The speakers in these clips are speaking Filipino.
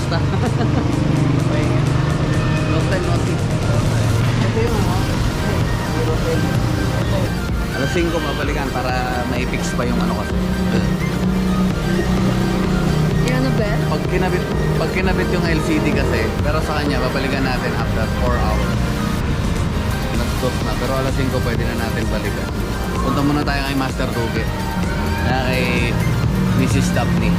Kamusta? Okay. Long time no see. Ito yung alas 5 mabalikan para maipix pa yung ano kasi. Yung ano ba? Pag kinabit yung LCD kasi, pero sa kanya babalikan natin after 4 hours. Nag-stop na, pero alas 5 pwede na natin balikan. Punta muna tayo kay Master Duge. Kaya kay Mrs. Daphne.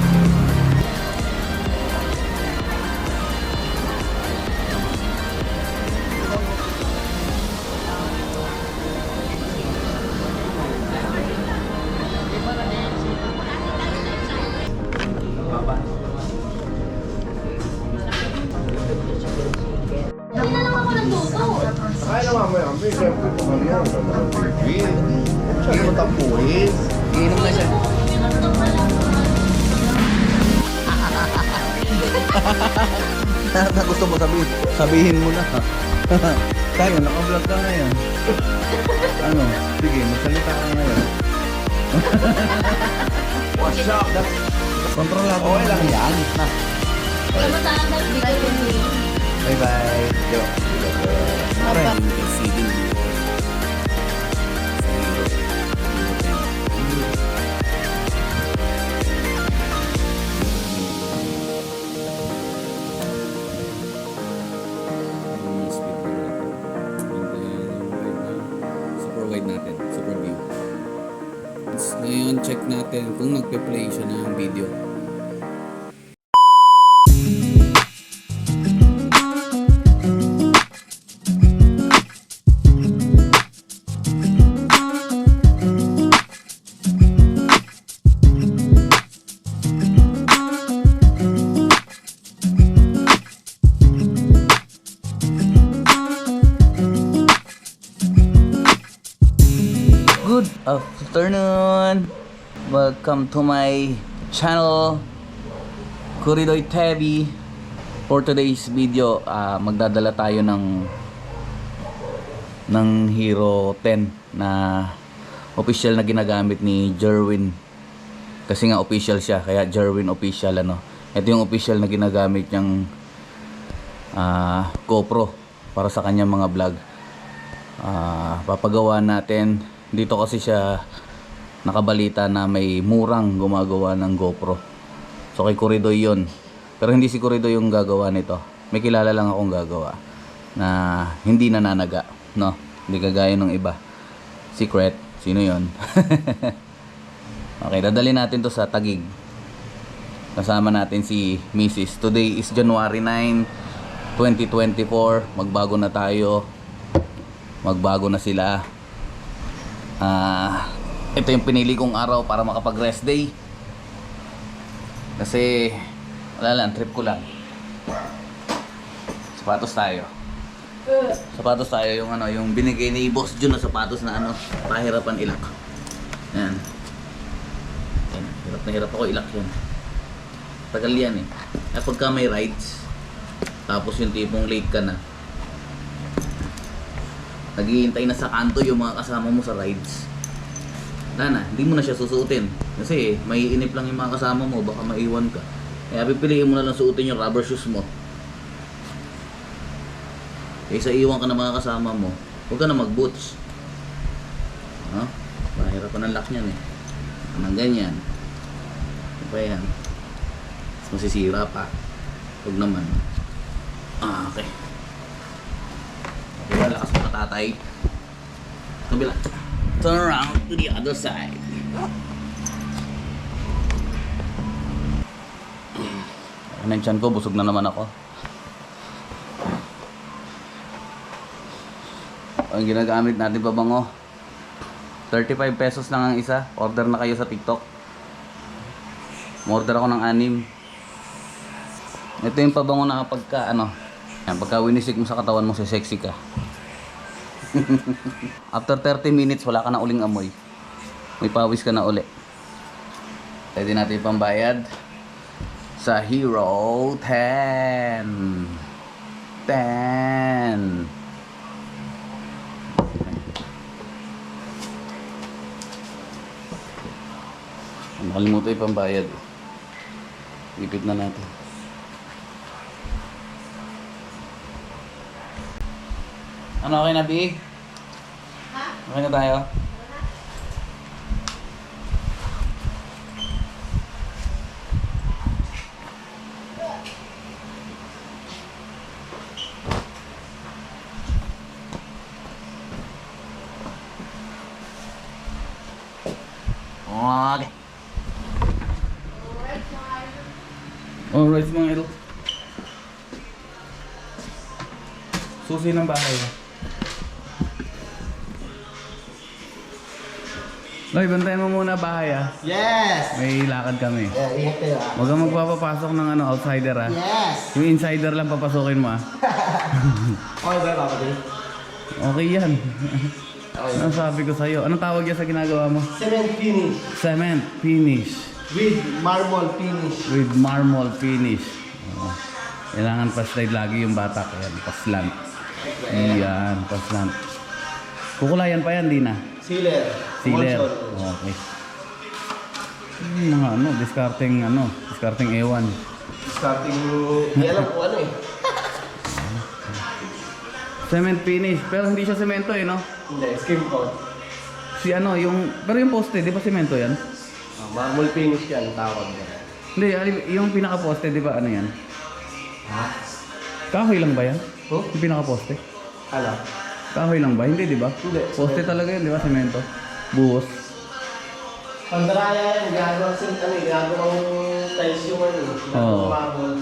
Hindi na lang ako nagluto. Kaya naman mo yan, may siyempre kung ano yan, Hindi mo tampuhin. Iinom na siya. Na gusto mo sabihin mo na. Tayo, naka-vlog ka ngayon. Ano? Sige, magsalita ka ngayon. What's up? Kontrolado. Okay lang yan. Na. Kaya mo sana nagbigay yung Bye-bye. Yo. Papa. Super wide natin. Super view. Ngayon, check natin kung nagpe-play siya ng video. Good afternoon! Welcome to my channel, Kuridoy TV. For today's video, magdadala tayo ng Hero 10 na official na ginagamit ni Jerwin. Kasi nga official siya, kaya Jerwin official ano. Ito yung official na ginagamit niyang GoPro para sa kanyang mga vlog. Papagawa natin dito kasi siya nakabalita na may murang gumagawa ng GoPro. So kay Kuridoy yun. Pero hindi si Kuridoy yung gagawa nito. May kilala lang akong gagawa na hindi nananaga, no? Hindi kagaya ng iba. Secret. Sino yun? Okay, dadalhin natin to sa Taguig. Kasama natin si Mrs. Today is January 9, 2024. Magbago na tayo. Magbago na sila. Ito yung pinili kong araw para makapag-rest day. Kasi wala lang, trip ko lang. Sapatos tayo. Sapatos tayo yung ano, yung binigay ni Boss Jun na sapatos na ano, pahirapan ilak. Yan. Yan. Hirap na hirap ako ilak yan. Tagal yan eh. Pagka may rides, tapos yung tipong late ka na, naghihintay na sa kanto yung mga kasama mo sa rides. Wala na, hindi mo na siya susuotin. Kasi may inip lang yung mga kasama mo, baka maiwan ka. Kaya pipiliin mo na lang suotin yung rubber shoes mo. Kaysa iwan ka ng mga kasama mo, huwag ka na mag-boots. Huh? Mahirap pa ng lock niyan eh. Anong ganyan. Ano pa yan? Mas masisira pa. Huwag naman. Okay. Diba, lakas mo katatay. Kabila. Turn around to the other side. Ano yung tiyan ko? Busog na naman ako. Ang ginagamit natin pabango, 35 pesos lang ang isa. Order na kayo sa TikTok. Order ako ng 6. Ito yung pabango na kapag ano, pagka winisik mo sa katawan mo, sexy ka. After 30 minutes, wala ka na uling amoy. May pawis ka na uli. Pwede natin pambayad sa Hero 10. Nakalimutan yung pambayad. Ipit na natin. Ano, okay na, B? Okay na tayo? Okay. Alright mga idol. Susi ng bahay. Loy, bantayan mo muna bahay ah. Yes! May lakad kami. Yeah, ingat kayo ah. Huwag kang magpapapasok ng outsider ah. Yes! Yung insider lang papasukin mo ah. Okay ba, Papa Day? Okay yan. Okay. Ano sabi ko sa'yo? Anong tawag yan sa ginagawa mo? Cement finish. Cement finish. With marble finish. With marble finish. Oo. Kailangan pa-slide lagi yung batak. Yan, pa-slant. Yan, pa-slant. Kukulayan pa yan, di na? Sealer. Sealer. Emulsion. Okay. Mga discarding ewan. Starting, hindi alam kung ano eh. Cement finish, pero hindi siya semento eh, no? Hindi, skim coat. Pero yung poste, di ba semento yan? Marble finish yan, tawag niya. Hindi, yung pinaka-poste, di ba ano yan? Ha? Kahoy lang ba yan? Huh? Yung pinaka-poste? Ano? Kahoy lang ba? Hindi, di ba? Hindi. Poste talaga yun, di ba? Semento. Buhos. Pandaraya yan, ginagawang tiles yung ano. Oo. Marble.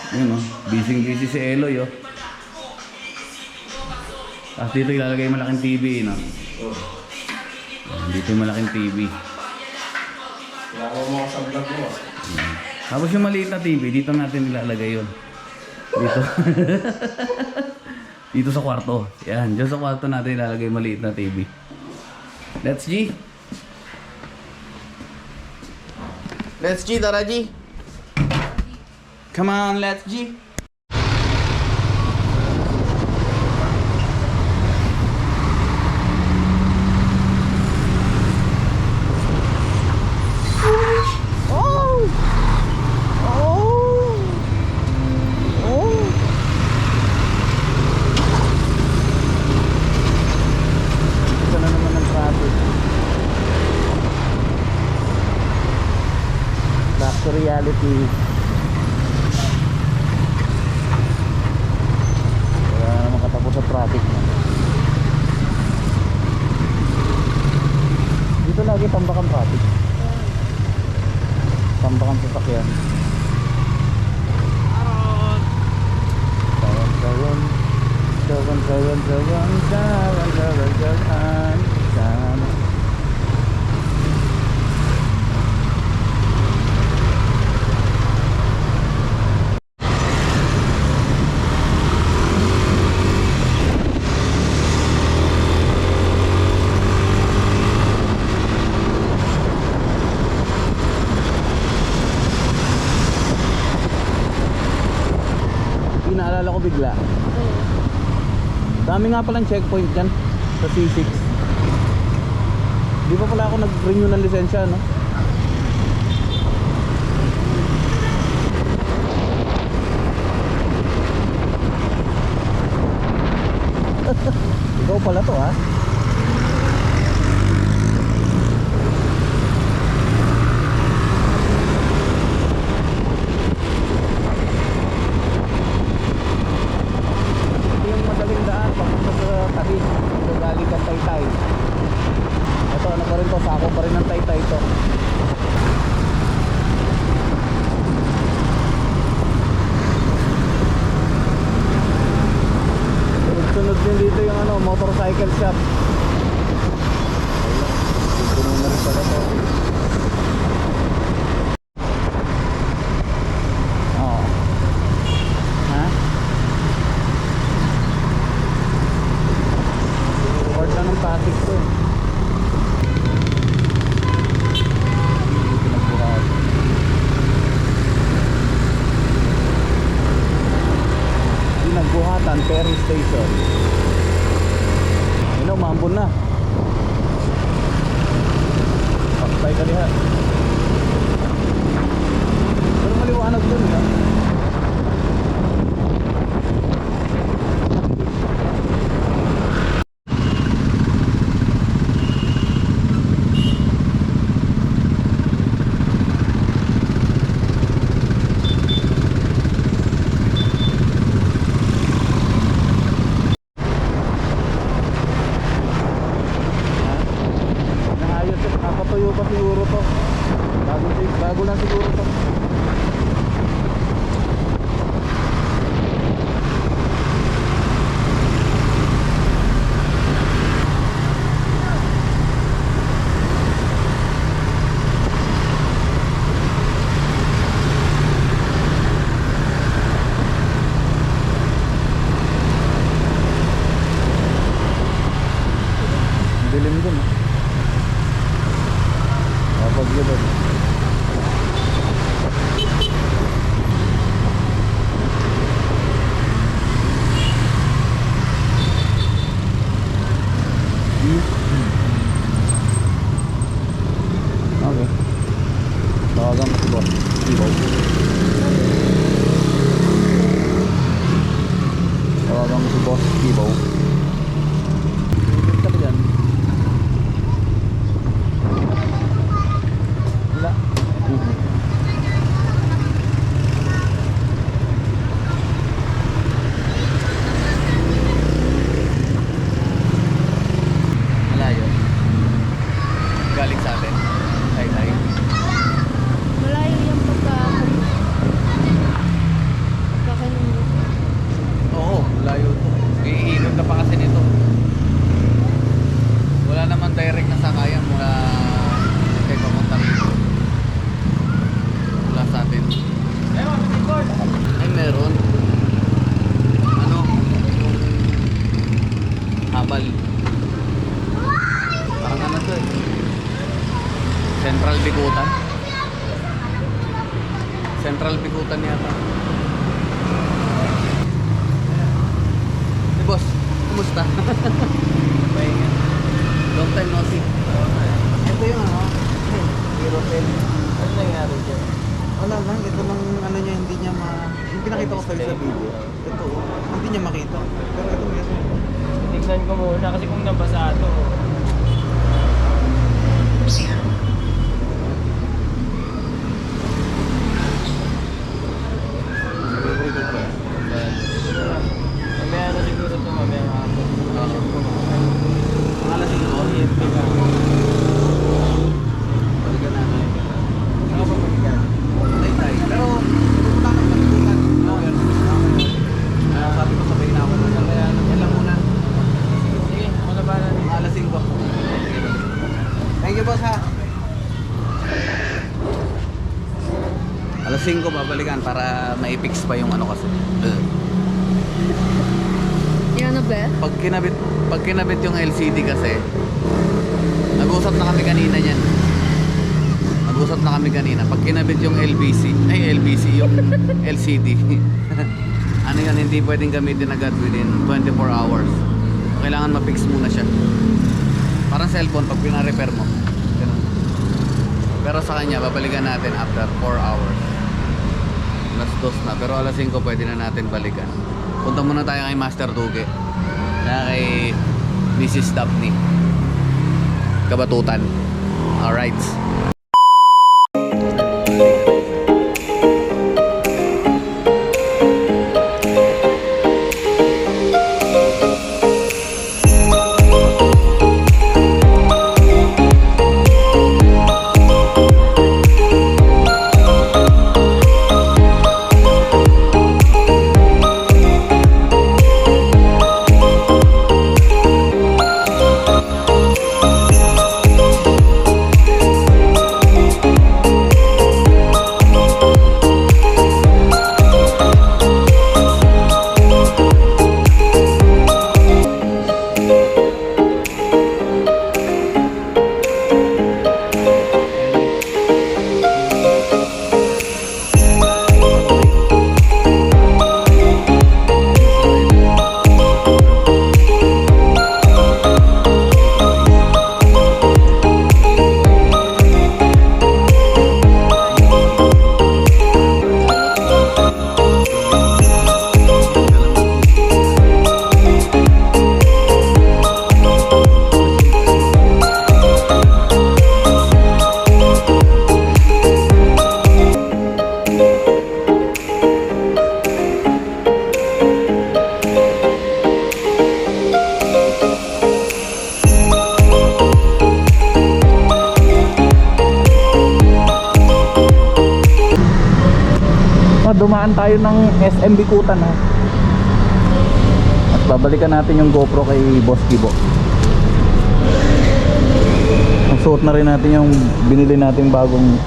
Yun oh, busy si Eloy oh. Tapos dito ilalagay yung malaking TV, no? Dito yung malaking TV. Kailangan mo sa vlog mo. Tapos yung maliit na TV, dito natin ilalagay yun. Dito. Dito sa kwarto. Yan, dyan sa kwarto natin ilalagay yung maliit na TV. Let's G. Let's G, tara G. Come on, let's G. Back to reality. Wala na makatapos sa traffic na. Dito lagi tambakan traffic. Tambakan sasakyan. Naalala ko bigla. Dami nga palang checkpoint dyan sa C6. Di pa pala ako nag-renew ng lisensya, no? Ikaw pala to, ha? Sako pa rin ng Taytay ito. Sunod din dito yung motorcycle shop. Dito na rin pala ito. Oo. Ha? Port na ng Pasig to. Nagbuhatan ferry station. Mambon na. Paktay ka diha. Pero maliwanag dun, ha? to. Bago lang siguro to. Dilim dun. Kapag gano'n. Okay. Tawagan ko si boss. Ibaw. Tawagan ko si boss. Ibaw. Ikot ka ba dyan? Wala. Malayo. Galing sa atin. Tay-tay. Malayo yung pagkakainin mo. Oo, malayo to. Iikot na pa kasi nito. Wala naman direct na sakayan mula kay papunta rito. Wala sa atin. Ay, meron. Ano? Habal. Parang ano to eh. Central Bikutan. Central Bikutan yata. Hey boss, kumusta? Pahinga. Long time no see. Ito yung ano, Hero 10. Ano nangyari dyan? Wala lang, ito lang ano niya, hindi niya yung pinakita ko sa'yo sa video. Ito, hindi niya makita. Pero ito yes. Tignan ko muna kasi kung nabasa ito. Mamaya na siguro ito, mamaya nga ako. Ang alas ito, EMP ka. Balikan namin. Saan ka ba balikan? Tay-tay. Pero, pupunta ka ng Balikan. Sabi ko sabay na ako na. Kaya, yan lang muna. Sige, ako na ba na Ang alas 5. Thank you boss ha. Alas 5 babalikan para ma-fix pa yung ano kasi. Yan na ba? Pag kinabit yung LCD kasi, nag-usap na kami kanina niyan. Nag-usap na kami kanina. Pag kinabit yung LBC yung LCD. Ano yun, hindi pwedeng gamitin agad within 24 hours. Kailangan ma-fix muna siya. Parang cellphone pag pina-repair mo. Ganun. Pero sa kanya, babalikan natin after 4 hours. Alas 2 na. Pero alas 5 pwede na natin balikan. Punta muna tayo kay Master Duque. Kaya kay Mrs. Daphne Kabatutan. Alright. dumaan tayo ng SM Bikutan ha. At babalikan natin yung GoPro kay Boss Kibo. Ang suot na rin natin yung binili nating bagong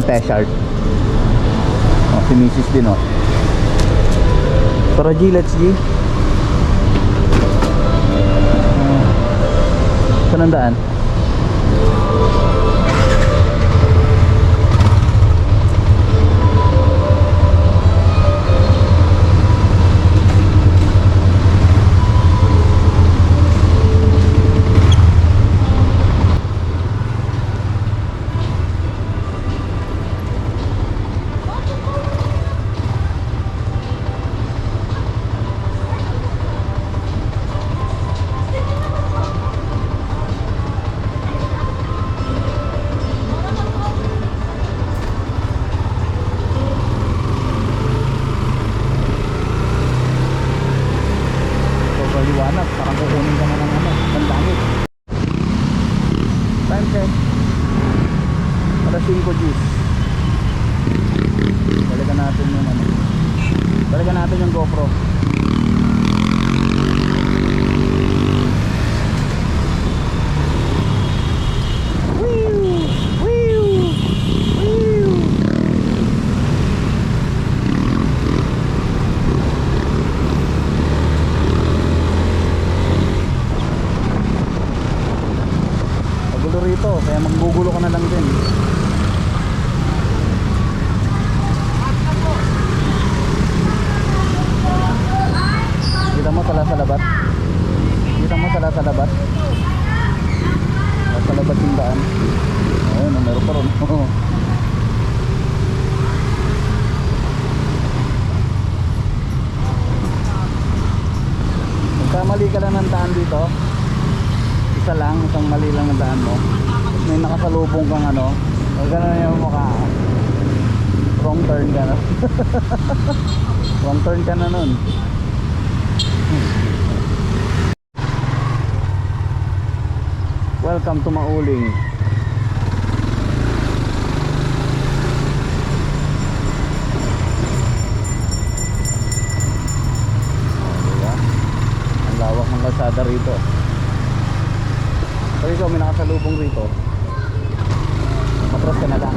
t-shirt. Oh, si Mrs. din oh. Tara G, let's G. Saan ang daan? Liwanag, parang kukunin ka na ng ano, ng langit. Time check. Para 5 Gs. Balikan natin yung ano. Balikan natin yung GoPro. Rito, kaya maggugulo ka na lang din. Kita mo sala sa labat? Kita mo sala sa labat? Sa labat yung daan. Ayun, meron pa ron. Magkamali ka lang ng daan dito, isa lang, isang mali lang ang daan mo, may nakasalubong kang ano, gano'n na yung mukha, wrong turn ka na. Wrong turn ka na nun. Welcome to Mauling. Diba? Ang lawak ng kalsada rito. Pag ikaw may nakasalubong rito, matras ka na lang.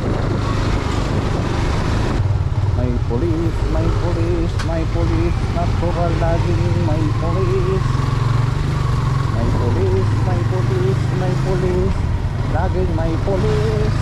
May police, may police, may police, natural laging may police. May police, may police, may police, laging may police.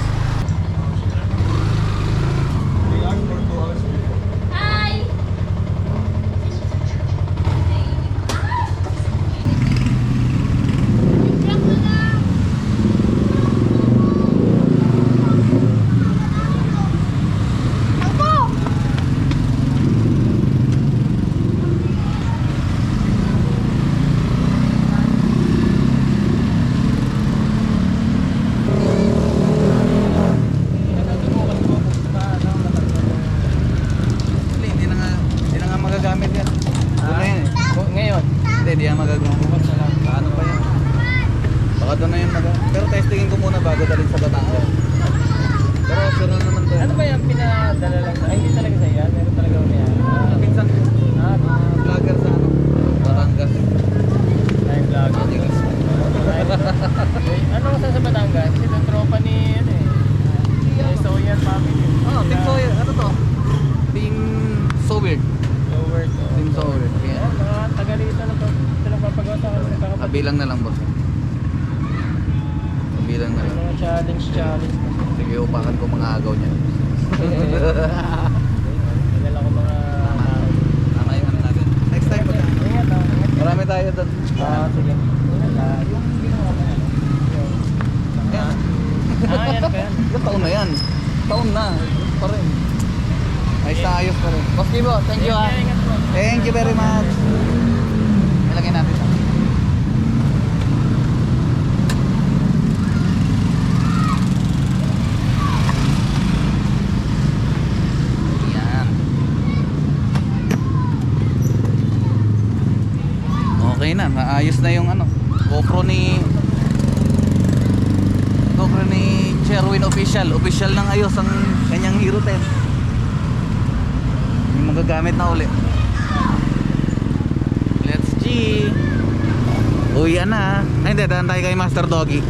Hindi yan magagamit. Ano pa yan? Baka doon na yan pero testingin ko muna bago dalhin sa Batangas. Pero sure na naman to. Ano ba yan? Pinadala lang sa... Ay, hindi talaga sa yan. Meron talaga umiya. Pinsan ko. Vlogger sa ano? Batangas. Ay, vlogger. Ano ka sa Batangas? Kasi yung tropa ni... Ano eh. Sawyer family. Oh, Team Sawyer. Ano to? Team Sawyer. Lower to. Team Sawyer. Ayan, mga taga rito na to. Ito lang papagawa sa kanila. Kabilang na lang boss. Kabilang na lang. Mga challenge. Sige, upakan ko mga agaw niya. Nagala ko mga... Tama yung ano natin. Next time po. Ingat ah. Marami tayo doon. Sige. Yung ginawa mo yan. Yan. Yan ba yan? Ilang taon na yan? Taon na. Pa rin. Ayos na ayos pa rin. Boss Kibo, thank you ah. Ingat po. Thank you very much. Ilagay natin ito. Yan. Okay na, maayos na yung ano, GoPro ni Sherwin official. Official ng ayos ang kanyang Hero 10. magagamit na uli. Let's G. Uy, na. Ay, hindi. Daan tayo kay Master Doggy.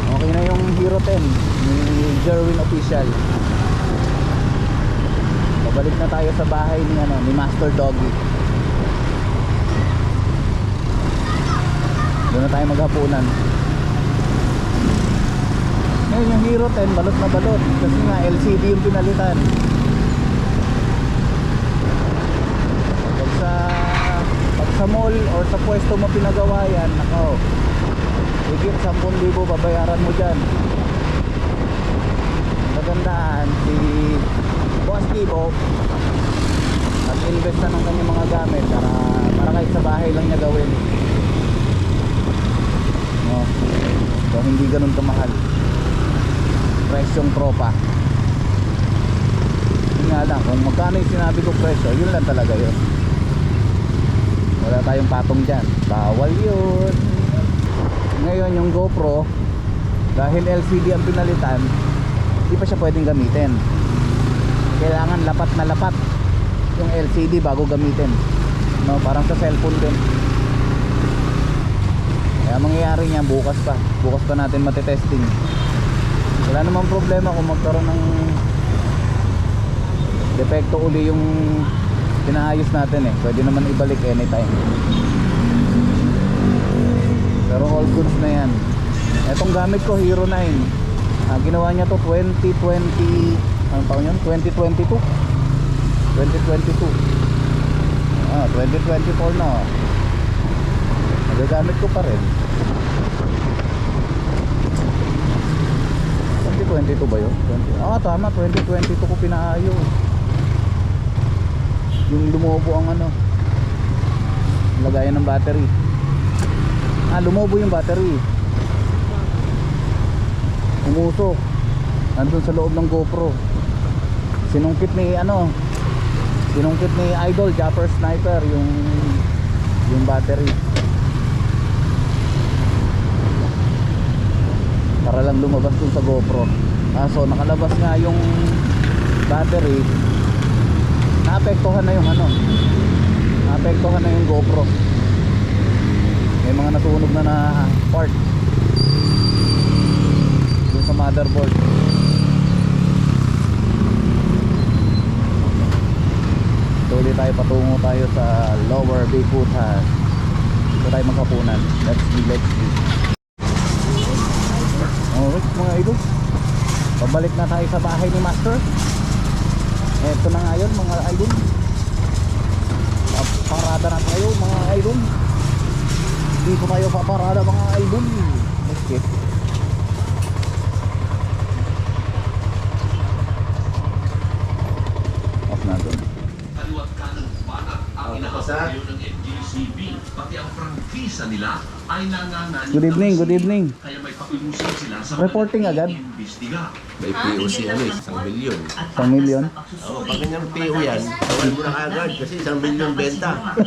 Okay na yung Hero 10 ni Jerwin Official. Babalik na tayo sa bahay ni Master Doggy. Doon na tayo maghapunan. Ngayon yung Hero 10 balot na balot kasi nga LCD yung pinalitan. Pag sa mall or sa pwesto mo pinagawa yan, nako, higit 10,000 babayaran mo dyan. Magandaan si Boss Kibo nag-invest na ng kanyang mga gamit para kahit sa bahay lang niya gawin, no? So hindi ganun kamahal presyong tropa. Yun nga lang, kung magkano yung sinabi ko presyo, yun lang talaga yun. Wala tayong patong dyan, bawal yun. Ngayon yung GoPro, dahil LCD ang pinalitan, hindi pa siya pwedeng gamitin. Kailangan lapat na lapat yung LCD bago gamitin, no? Parang sa cellphone din. Kaya mangyayari niya bukas pa natin matitesting. Wala namang problema kung magkaroon ng depekto uli yung pinaayos natin eh. Pwede naman ibalik anytime. Pero all goods na yan. Etong gamit ko Hero 9. Ginawa niya to 2020, anong taon yun? 2022. 2024 na. Nagagamit ko pa rin. 2022 ba yun? Tama, 2022 ko pinaayos. Yung lumobo ang lagayan ng battery. Lumobo yung battery. Umusok. Nandun sa loob ng GoPro. Sinungkit ni Idol Japper Sniper yung battery. Para lang lumabas dun sa GoPro. So nakalabas nga yung battery. Naapektuhan na yung naapektuhan na yung GoPro. May mga natunog na part dun sa motherboard. Tuloy tayo, patungo tayo sa Lower Bikutan. Dito tayo maghapunan. Let's see. Alright mga idol, pabalik na tayo sa bahay ni Master. Eto na nga yun mga idol. Parada na tayo mga idol. Dito tayo paparada mga idol. Okay. Off na doon. Pati ang prangkisa nila ay nanganganin. Good evening. Kaya may pakiusap sila sa Reporting agad. imbestiga. May POC 1 milyon. 1 million. Pag kanyang PO yan, tawal mo na agad kasi 1 milyon benta.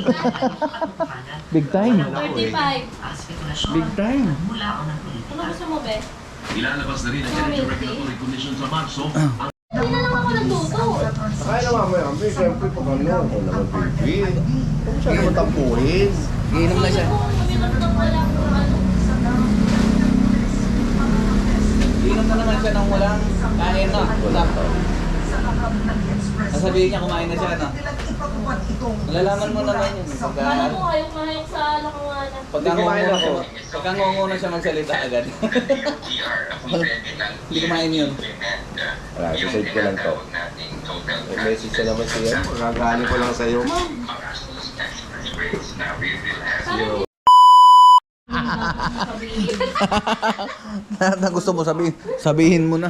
Big time. 35. Big time. Ano gusto mo, be? Ilalabas na rin ang Energy Regulatory Commission sa Marso ang Hindi na lang ako nagluto. Kaya naman may ambi, siyempre pag ano naman baby. Huwag siya naman tampuhin. Iinom na siya. Uminom ng walang Iinom na naman siya ng walang kain na. Sasabihin niya kumain na siya Malalaman mo naman yun. Kala mo, hayok sa lakanganan. Pagkangongo na siya magsalita agad. Hindi kumain yun. Wala, sasave ko lang to. May message na naman siya. Magagaling ko lang sa'yo. Na gusto mo sabihin mo na.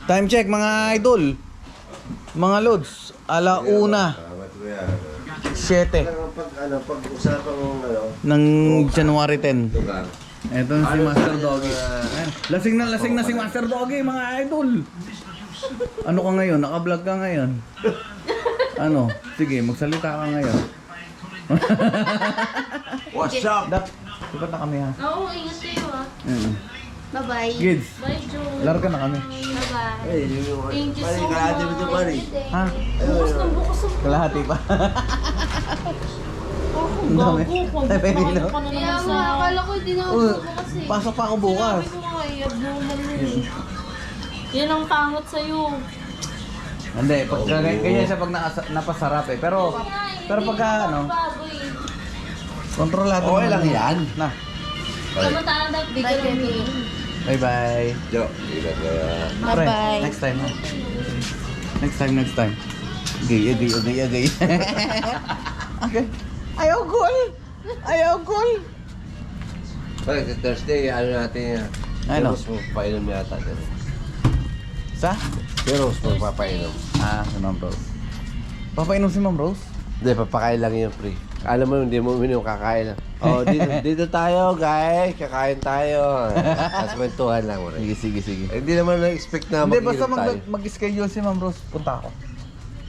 Time check mga idol. Mga lods, 1:07 Pag-usapan mo ng January 10. lugar. Ito si Master Doggy. Lasing na si Master Doggy mga idol. Ano ka ngayon? Naka-vlog ka ngayon. Ano? Sige, magsalita ka ngayon. What's up? Dak, sipat na kami ha. Oo, ingat kayo, ha. Bye-bye. Kids, Bye, Joe. larga na kami. Bye-bye. Eh, yung Thank you so kalahati mo ito, pare. much. Ha? Bukas na bukas na. Kalahati pa. Ang dami. gago. Ay, may Pagpapaano ilaw. ka na Kaya naman nga, sa... akala ko di na ako Oh, bukas eh. pasok pa ako bukas. Sinabi ko nga, abnormal mo eh. Yan ang pangot sa'yo. Hindi, pag ganyan siya pag napasarap eh. Pero pagka ano, Baboy. kontrolado Okay naman lang yun. yan. Na, Samantalang dapat di ka lumiin. bye-bye. Jo, ingat kaya. Pre, Bye-bye. next time. Ha? Next time. Gay. Okay. Ayaw gol. Pare, Thursday, ano natin yan? Ano? Rose mo, painom yata. Sa? Si Rose mo, papainom. Si Ma'am Rose. Papainom si Ma'am Rose? Hindi, papakain lang yun, pre. Alam mo, hindi mo uminom, kakain lang. Oh, dito tayo, guys. Kakain tayo. Tapos kwentuhan lang, pre. Sige. Hindi naman na-expect na Hindi, basta mag-inom tayo. mag-schedule si Ma'am Rose. Punta ako.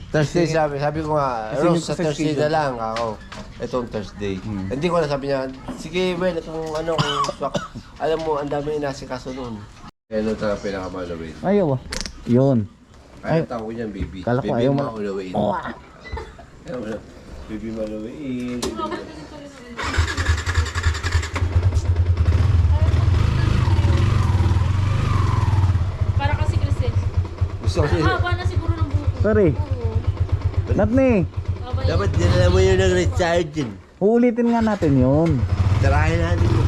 Thursday, sabi ko nga, Kasi Rose, yung sa sa Thursday schedule. na lang ako. Itong Thursday. Hindi ko na sabi niya, sige, well, kung swak. Alam mo, ang dami inasikaso noon. Yan ang talaga pinakamalawin. Ayaw ah. Yun. Kaya Ay. tawag ko niyan, baby. Kala ko Baby ayaw mo. maulawin. Ayaw mo na. Baby malawin. Para kasi Crisel. Gusto ko yun. Haba na siguro ng buko. Sorry. Not me. Haba yun. Dapat dinala mo yung nag-recharge din. Uulitin nga natin yun. Tarahin natin yun.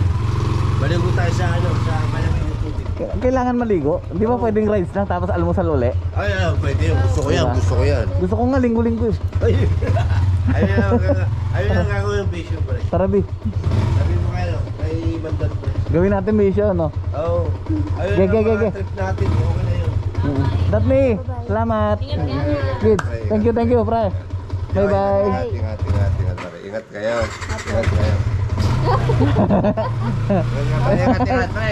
Baligo tayo sa malamig na tubig. Kailangan maligo. Di ba pwedeng rides lang tapos almusal uli? Ay, pwede yun. Gusto ko yan. Diba? Gusto ko yan. Gusto ko nga linggo-linggo eh. Ayun lang gagawin yung vision, pre. Tara bi. Sabi mo kayo, kay Mandan, pre. Gawin natin mission, no? Oo. Ayun Ge, lang mga ge. trip natin. Okay na yun. Not me. Salamat. Ingat ka na. Kids, thank you, pre. Bye-bye. Ingat, pare. Ingat kayo. Ingat kayo. Ingat, pre.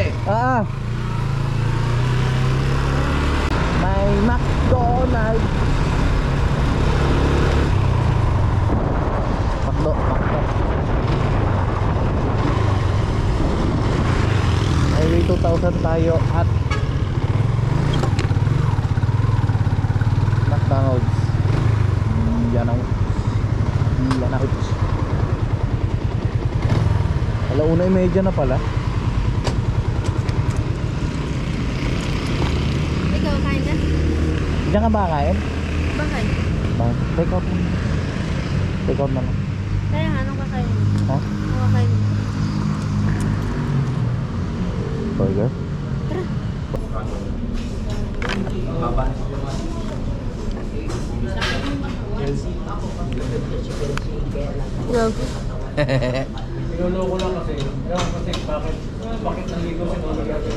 May McDonald's. Makdo. Highway 2000 tayo at McDonald's. Yan ang Alauna 1:30 na pala. Ikaw, kain ka? Diyan ka ba kain? Bakit? Take out na. Take out na lang. Kaya nga, anong kakain mo? Ha? Anong kakain mo? Burger? Grabe. Niloloko lang kasi. Ewan kasi bakit naligo si Noli kasi.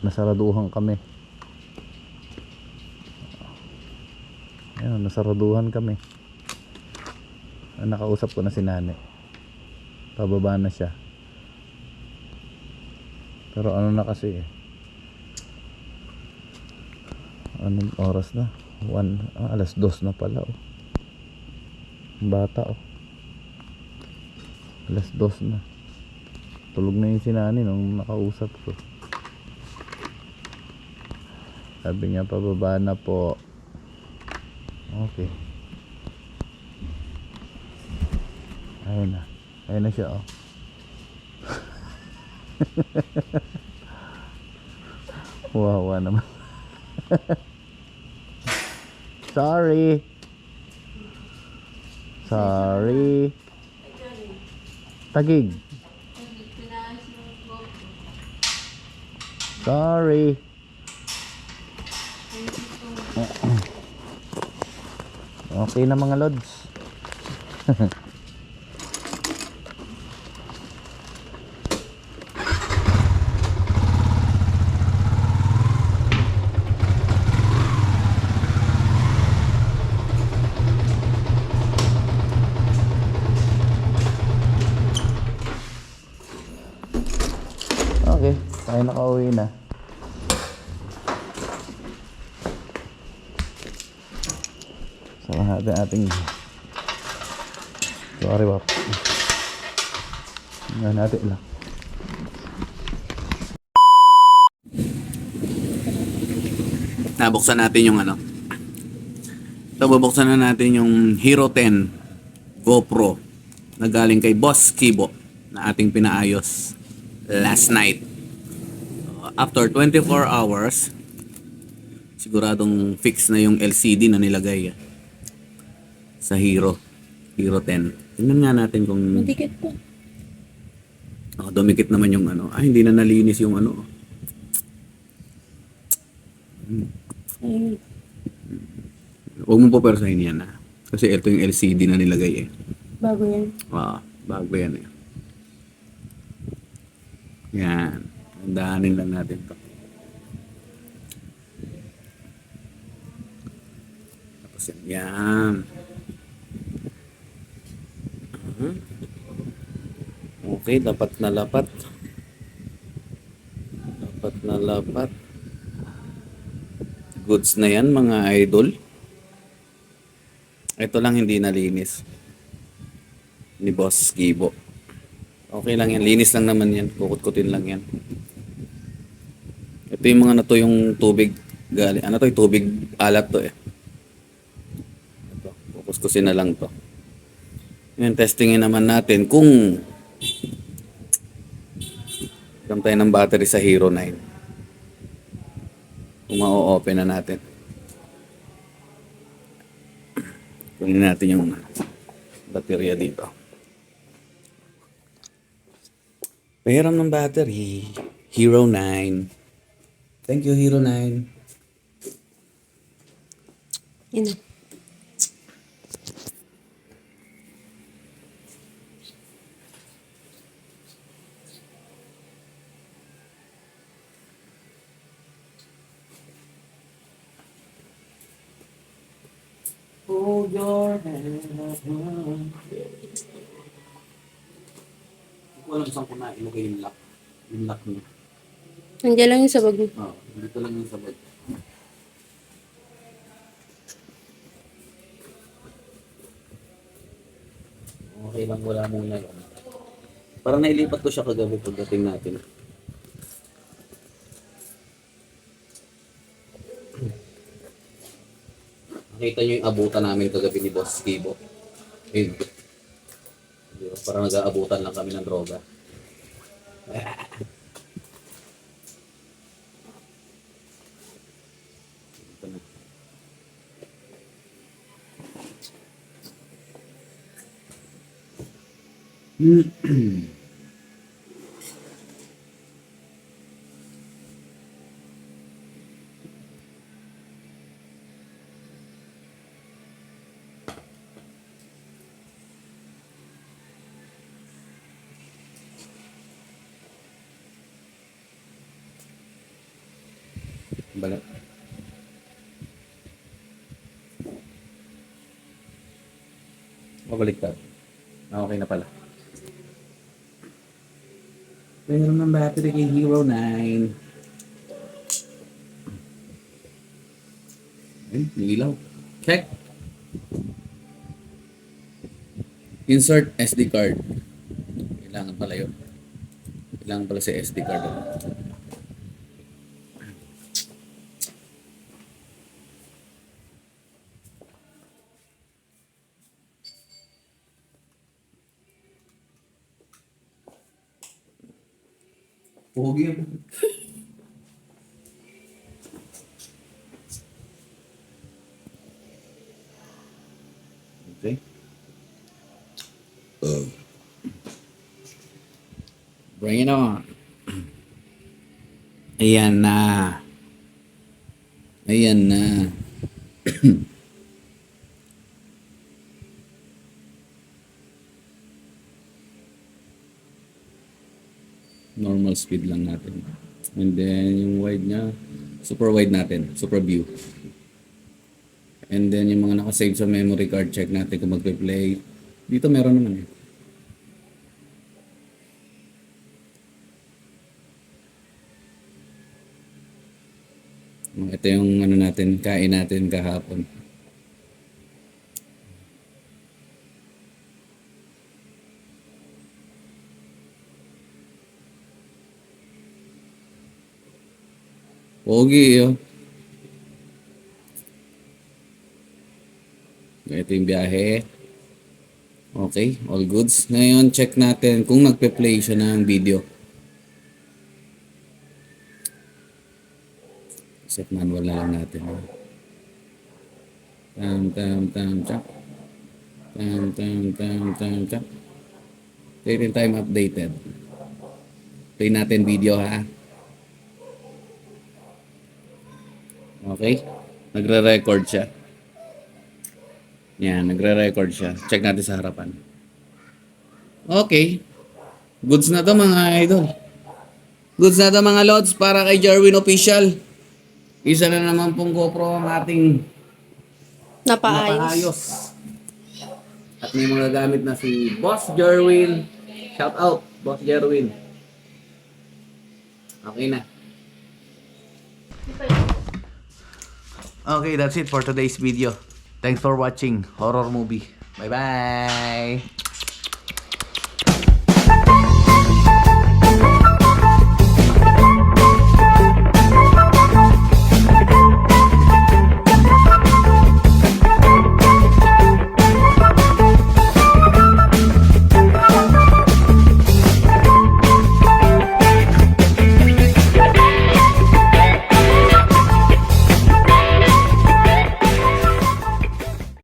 Nasaraduhan kami. Ayun, nasaraduhan kami. Nakausap ko na si Nane. Pababa na siya. Pero ano na kasi eh. Anong oras na? 2:00 na pala oh. Ang bata oh. 2:00 na. Tulog na yung si Nane nung nakausap ko. Sabi niya pababa na po. Okay. Ayun na siya oh. Wawa naman. Sorry. Tagig. Sorry. Okay na mga lods. Okay, tayo nakauwi na. Sa ating Sorry, Pap. Nga natin lang. Nabuksan natin yung ano. Ito, bubuksan na natin yung Hero 10 GoPro na galing kay Boss Kibo na ating pinaayos last night. After 24 hours, siguradong fix na yung LCD na nilagay sa Hero 10. Tingnan nga natin kung Madikit po. dumikit naman yung ano. Hindi na nalinis yung ano. Ayun. Huwag mo po persahin yan kasi ito yung LCD na nilagay Bago yan. bago yan Yan. Tandaanin lang natin to. Tapos yan. Okay, dapat na lapat. Goods na yan mga idol. Ito lang hindi nalinis ni Boss Gibo. Okay lang yan, linis lang naman yan, kukut-kutin lang yan. Ito yung mga na to yung tubig galing, ano to yung tubig alat to ito, kukuskusin na lang to. Ngayon testingin naman natin kung gam tayo ng battery sa Hero 9. Kung ma-open na natin. Kunin natin yung baterya dito. Pahiram ng battery. Hero 9. Thank you, Hero 9. Yun na. Hold your hand. Hindi ko alam saan ko na ilagay yung lock. Yung lock niya. Nandiyan lang yung sabag mo. Dito lang yung sabag. Okay lang, wala muna yun. Parang nailipat ko siya kagabi pagdating natin. Nakita nyo yung abutan namin kagabi ni Boss Kibo. Ayun. Diba? Parang nag-aabutan lang kami ng droga. Ito na. Balik. Pabalik ka. Okay na pala. Meron ng battery kay Hero 9. Nilaw. Check. Insert SD card. Kailangan pala yun. Kailangan pala si SD card. Pogi yun. Okay. Bring it on. Ayan na. Ayan na. Normal speed lang natin. And then yung wide niya, super wide natin, super view. And then yung mga nakasave sa memory card, check natin kung magpe-play. Dito meron naman eh. Ito yung ano natin, kain natin kahapon. Pogi, oh. Ito yung biyahe. Okay, all goods. Ngayon, check natin kung nagpe-play siya ng video. Set manual na lang natin. Chak. Chak. Waiting time updated. Play natin video, ha? Okay. Nagre-record siya. Yan, nagre-record siya. Check natin sa harapan. Okay. Goods na to mga idol. Goods na to mga lods para kay Jerwin Official. Isa na naman pong GoPro ang ating napaayos. At may mga gamit na si Boss Jerwin. Shout out, Boss Jerwin. Okay na. Okay, that's it for today's video. Thanks for watching Horror Movie. Bye-bye!